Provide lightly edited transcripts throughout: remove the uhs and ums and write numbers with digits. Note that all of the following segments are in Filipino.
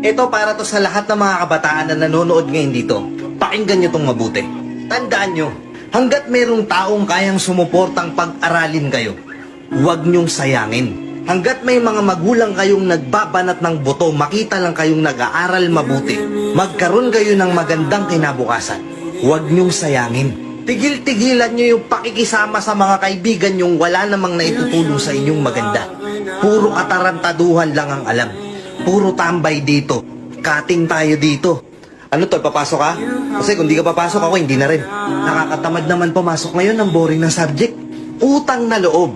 Ito para to sa lahat ng mga kabataan na nanonood ngayon dito. Pakinggan nyo tong mabuti. Tandaan nyo, hanggat merong taong kayang sumuportang pag-aralin kayo, huwag nyong sayangin. Hanggat may mga magulang kayong nagbabanat ng buto, makita lang kayong nag-aaral mabuti, magkaroon kayo ng magandang kinabukasan, huwag nyong sayangin. Tigil-tigilan nyo yung pakikisama sa mga kaibigan nyong wala namang naitutulong sa inyong maganda. Puro katarantaduhan lang ang alam. Puro tambay dito. Cutting tayo dito. Ano to, papasok ka? Kasi kung di ka papasok ako, hindi na rin. Nakakatamad naman pumasok ngayon ng boring na subject. Utang na loob.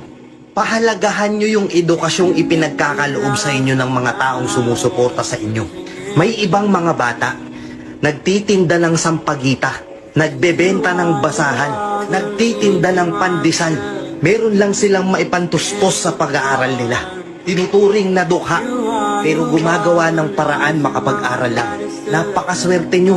Pahalagahan nyo yung edukasyong ipinagkakaloob sa inyo ng mga taong sumusuporta sa inyo. May ibang mga bata, nagtitinda ng sampagita, nagbebenta ng basahan, nagtitinda ng pandesal. Meron lang silang maipantustos sa pag-aaral nila. Tinuturing na dukha, pero gumagawa ng paraan makapag-aral lang. Napakaswerte nyo.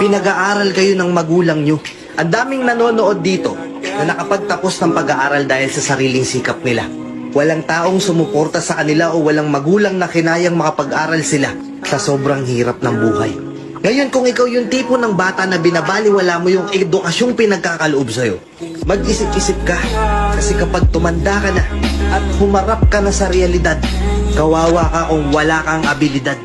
Pinag-aaral kayo ng magulang nyo. Ang daming nanonood dito na nakapagtapos ng pag-aaral dahil sa sariling sikap nila. Walang taong sumuporta sa kanila o walang magulang na kinayang makapag-aral sila sa sobrang hirap ng buhay. Ngayon, kung ikaw yung tipo ng bata na binabaliwala mo yung edukasyong pinagkakaloob sa'yo, mag-isip-isip ka. Kasi kapag tumanda ka na at humarap ka na sa realidad, kawawa ka kung wala kang abilidad.